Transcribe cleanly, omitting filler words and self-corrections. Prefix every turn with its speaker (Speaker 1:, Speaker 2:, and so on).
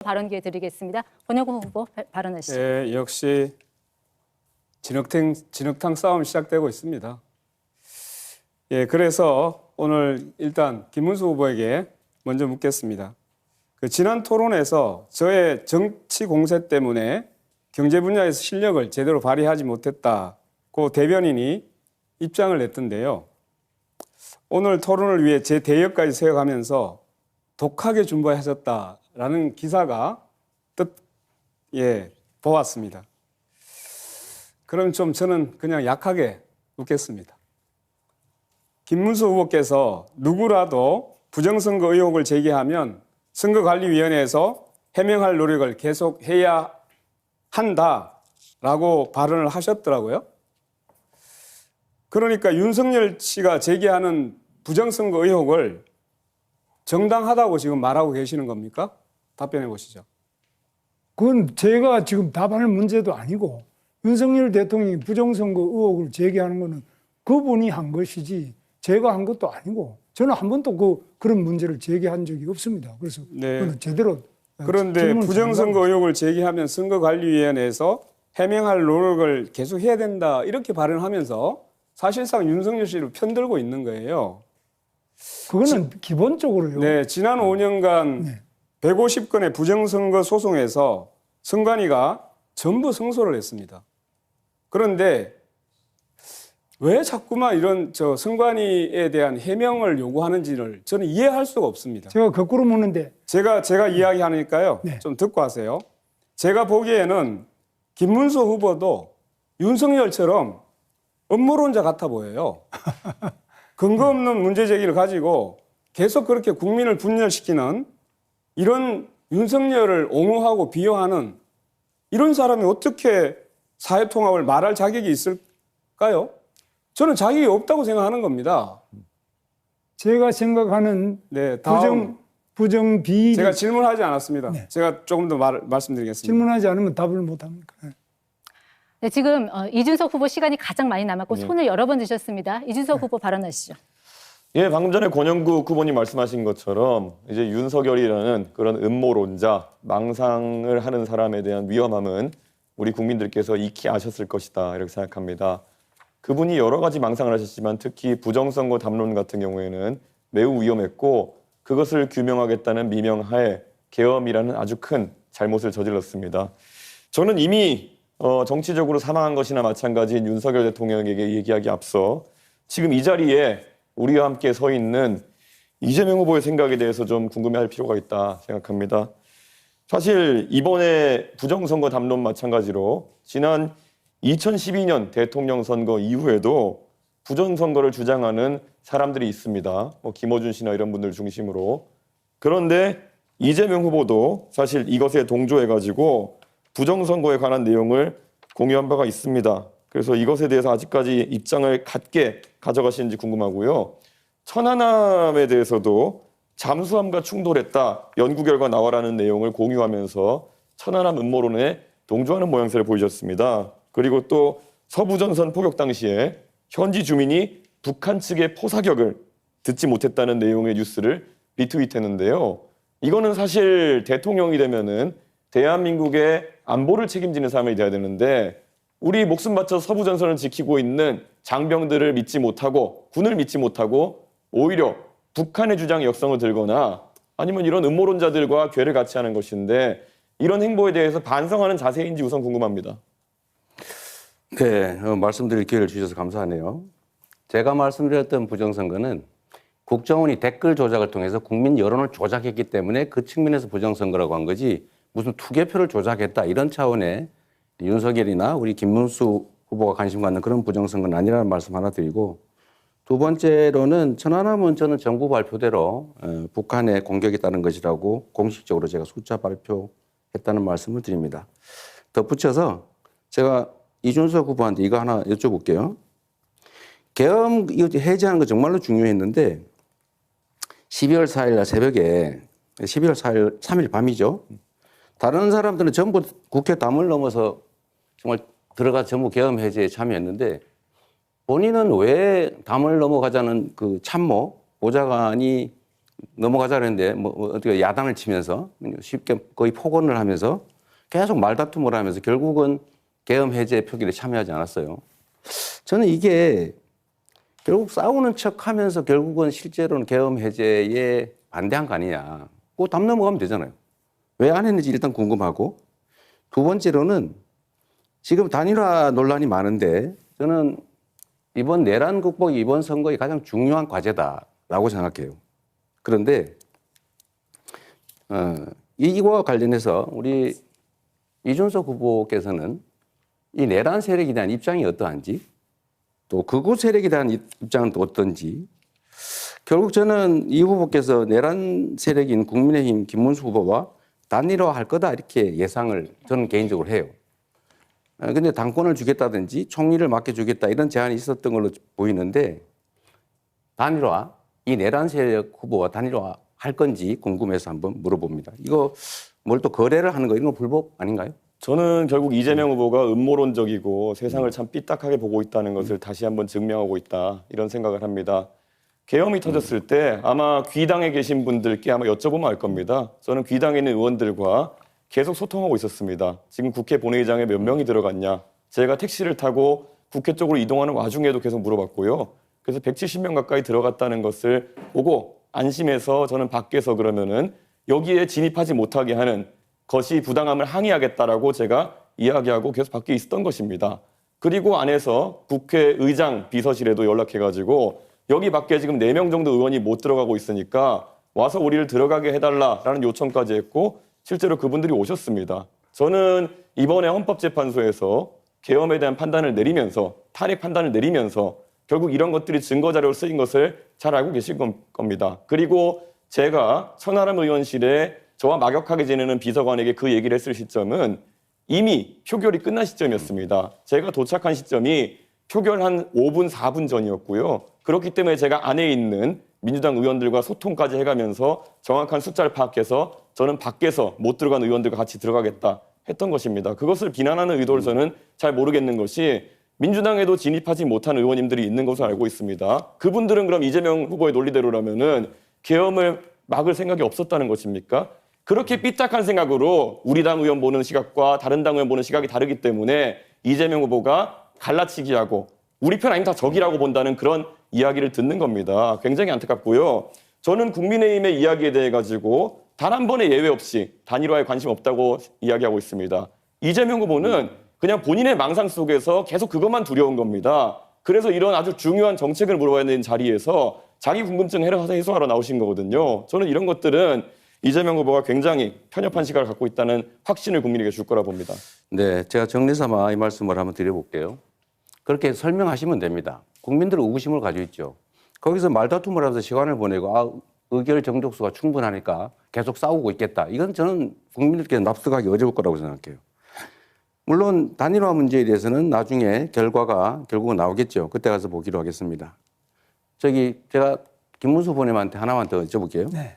Speaker 1: 발언 기회 드리겠습니다. 권영구 후보 발언하시죠.
Speaker 2: 네, 역시 진흙탕 싸움이 시작되고 있습니다. 예, 그래서 오늘 일단 김문수 후보에게 먼저 묻겠습니다. 지난 토론에서 저의 정치 공세 때문에 경제 분야에서 실력을 제대로 발휘하지 못했다고 대변인이 입장을 냈던데요. 오늘 토론을 위해 제 대역까지 세워가면서 독하게 준비하셨다라는 기사가 보았습니다. 그럼 좀 저는 그냥 약하게 묻겠습니다. 김문수 후보께서 누구라도 부정선거 의혹을 제기하면 선거관리위원회에서 해명할 노력을 계속해야 한다라고 발언을 하셨더라고요. 그러니까 윤석열 씨가 제기하는 부정선거 의혹을 정당하다고 지금 말하고 계시는 겁니까? 답변해 보시죠.
Speaker 3: 그건 제가 지금 답할 문제도 아니고 윤석열 대통령이 부정선거 의혹을 제기하는 거는 그분이 한 것이지 제가 한 것도 아니고 저는 한 번도 그런 문제를 제기한 적이 없습니다. 그래서
Speaker 2: 네.
Speaker 3: 그건 제대로
Speaker 2: 그런데 부정선거 의혹을 제기하면 선거관리위원회에서 해명할 노력을 계속 해야 된다 이렇게 발언하면서 사실상 윤석열 씨를 편들고 있는 거예요.
Speaker 3: 그거는 기본적으로요.
Speaker 2: 네, 지난 5년간 150건의 부정선거 소송에서 선관위가 전부 승소를 했습니다. 그런데 왜 자꾸만 이런 선관위에 대한 해명을 요구하는지를 저는 이해할 수가 없습니다.
Speaker 3: 제가 거꾸로 묻는데
Speaker 2: 제가 이야기하니까요.
Speaker 3: 네.
Speaker 2: 좀 듣고 하세요. 제가 보기에는 김문수 후보도 윤석열처럼 음모론자 같아 보여요. 근거 없는 문제 제기를 가지고 계속 그렇게 국민을 분열시키는 이런 윤석열을 옹호하고 비호하는 이런 사람이 어떻게 사회통합을 말할 자격이 있을까요? 저는 자격이 없다고 생각하는 겁니다.
Speaker 3: 제가 생각하는
Speaker 2: 네, 다음
Speaker 3: 부정 비리
Speaker 2: 제가 질문하지 않았습니다.
Speaker 3: 네.
Speaker 2: 제가 조금 더 말씀드리겠습니다.
Speaker 3: 질문하지 않으면 답을 못 합니까?
Speaker 1: 네, 지금 이준석 후보 시간이 가장 많이 남았고 손을 여러 번 드셨습니다. 이준석 후보 발언하시죠.
Speaker 4: 예, 방금 전에 권영구 후보님 말씀하신 것처럼 이제 윤석열이라는 그런 음모론자, 망상을 하는 사람에 대한 위험함은 우리 국민들께서 익히 아셨을 것이다 이렇게 생각합니다. 그분이 여러 가지 망상을 하셨지만 특히 부정선거 담론 같은 경우에는 매우 위험했고 그것을 규명하겠다는 미명하에 계엄이라는 아주 큰 잘못을 저질렀습니다. 저는 이미 정치적으로 사망한 것이나 마찬가지인 윤석열 대통령에게 얘기하기 앞서 지금 이 자리에 우리와 함께 서 있는 이재명 후보의 생각에 대해서 좀 궁금해할 필요가 있다 생각합니다. 사실 이번에 부정선거 담론 마찬가지로 지난 2012년 대통령 선거 이후에도 부정선거를 주장하는 사람들이 있습니다. 김어준 씨나 이런 분들 중심으로. 그런데 이재명 후보도 사실 이것에 동조해가지고 부정선거에 관한 내용을 공유한 바가 있습니다. 그래서 이것에 대해서 아직까지 입장을 같게 가져가시는지 궁금하고요. 천안함에 대해서도 잠수함과 충돌했다. 연구 결과 나와라는 내용을 공유하면서 천안함 음모론에 동조하는 모양새를 보이셨습니다. 그리고 또 서부전선 포격 당시에 현지 주민이 북한 측의 포사격을 듣지 못했다는 내용의 뉴스를 리트윗했는데요. 이거는 사실 대통령이 되면은 대한민국의 안보를 책임지는 사람이 돼야 되는데 우리 목숨 바쳐 서부전선을 지키고 있는 장병들을 믿지 못하고 군을 믿지 못하고 오히려 북한의 주장에 역성을 들거나 아니면 이런 음모론자들과 괴를 같이 하는 것인데 이런 행보에 대해서 반성하는 자세인지 우선 궁금합니다.
Speaker 5: 네, 말씀드릴 기회를 주셔서 감사하네요. 제가 말씀드렸던 부정선거는 국정원이 댓글 조작을 통해서 국민 여론을 조작했기 때문에 그 측면에서 부정선거라고 한 거지 무슨 투개표를 조작했다 이런 차원의 윤석열이나 우리 김문수 후보가 관심 갖는 그런 부정선거는 아니라는 말씀 하나 드리고 두 번째로는 천안함은 저는 정부 발표대로 북한의 공격에 따른 것이라고 공식적으로 제가 숫자 발표했다는 말씀을 드립니다. 덧붙여서 제가 이준석 후보한테 이거 하나 여쭤볼게요. 계엄 해제하는 거 정말로 중요했는데 12월 4일 날 새벽에 12월 4일 3일 밤이죠. 다른 사람들은 전부 국회 담을 넘어서 정말 들어가 전부 계엄 해제에 참여했는데 본인은 왜 담을 넘어가자는 그 참모 보좌관이 넘어가자 했는데 뭐 어떻게 야단을 치면서 쉽게 거의 폭언을 하면서 계속 말다툼을 하면서 결국은 계엄 해제 표결에 참여하지 않았어요. 저는 이게 결국 싸우는 척하면서 결국은 실제로는 계엄 해제에 반대한 거 아니냐. 그거 답 넘어가면 되잖아요. 왜 안 했는지 일단 궁금하고, 두 번째로는 지금 단일화 논란이 많은데 저는 이번 내란 극복이 이번 선거의 가장 중요한 과제다라고 생각해요. 그런데 이와 관련해서 우리 이준석 후보께서는 이 내란 세력에 대한 입장이 어떠한지, 또 극우 세력에 대한 입장은 또 어떤지, 결국 저는 이 후보께서 내란 세력인 국민의힘 김문수 후보와 단일화할 거다 이렇게 예상을 저는 개인적으로 해요. 근데 당권을 주겠다든지 총리를 맡겨주겠다 이런 제안이 있었던 걸로 보이는데, 단일화, 이 내란 세력 후보와 단일화 할 건지 궁금해서 한번 물어봅니다. 이거 뭘 또 거래를 하는 거 이런 거 불법 아닌가요?
Speaker 4: 저는 결국 이재명 후보가 음모론적이고 세상을 참 삐딱하게 보고 있다는 것을 다시 한번 증명하고 있다, 이런 생각을 합니다. 계엄이 터졌을 때 아마 귀당에 계신 분들께 아마 여쭤보면 알 겁니다. 저는 귀당에 있는 의원들과 계속 소통하고 있었습니다. 지금 국회 본회의장에 몇 명이 들어갔냐. 제가 택시를 타고 국회 쪽으로 이동하는 와중에도 계속 물어봤고요. 그래서 170명 가까이 들어갔다는 것을 보고 안심해서 저는 밖에서 그러면은 여기에 진입하지 못하게 하는 것이 부당함을 항의하겠다라고 제가 이야기하고 계속 밖에 있었던 것입니다. 그리고 안에서 국회의장 비서실에도 연락해가지고 여기 밖에 지금 4명 정도 의원이 못 들어가고 있으니까 와서 우리를 들어가게 해달라라는 요청까지 했고 실제로 그분들이 오셨습니다. 저는 이번에 헌법재판소에서 계엄에 대한 판단을 내리면서 탄핵 판단을 내리면서 결국 이런 것들이 증거자료로 쓰인 것을 잘 알고 계실 겁니다. 그리고 제가 천하람 의원실에 저와 막역하게 지내는 비서관에게 그 얘기를 했을 시점은 이미 표결이 끝난 시점이었습니다. 제가 도착한 시점이 표결 한 5분, 4분 전이었고요. 그렇기 때문에 제가 안에 있는 민주당 의원들과 소통까지 해가면서 정확한 숫자를 파악해서 저는 밖에서 못 들어간 의원들과 같이 들어가겠다 했던 것입니다. 그것을 비난하는 의도를 저는 잘 모르겠는 것이, 민주당에도 진입하지 못한 의원님들이 있는 것으로 알고 있습니다. 그분들은 그럼 이재명 후보의 논리대로라면은 계엄을 막을 생각이 없었다는 것입니까? 그렇게 삐딱한 생각으로 우리 당 의원 보는 시각과 다른 당 의원 보는 시각이 다르기 때문에 이재명 후보가 갈라치기하고 우리 편 아니면 다 적이라고 본다는 그런 이야기를 듣는 겁니다. 굉장히 안타깝고요. 저는 국민의힘의 이야기에 대해 가지고 단 한 번의 예외 없이 단일화에 관심 없다고 이야기하고 있습니다. 이재명 후보는 그냥 본인의 망상 속에서 계속 그것만 두려운 겁니다. 그래서 이런 아주 중요한 정책을 물어봐야 되는 자리에서 자기 궁금증 해소하러 나오신 거거든요. 저는 이런 것들은 이재명 후보가 굉장히 편협한 시각을 갖고 있다는 확신을 국민에게 줄 거라 봅니다.
Speaker 5: 네, 제가 정리 삼아 이 말씀을 한번 드려볼게요. 그렇게 설명하시면 됩니다. 국민들은 의구심을 가지고 있죠. 거기서 말다툼을 하면서 시간을 보내고 의결 정족수가 충분하니까 계속 싸우고 있겠다. 이건 저는 국민들께 납득하기 어려울 거라고 생각해요. 물론 단일화 문제에 대해서는 나중에 결과가 결국은 나오겠죠. 그때 가서 보기로 하겠습니다. 제가 김문수 후보님한테 하나만 더 여쭤볼게요.
Speaker 3: 네.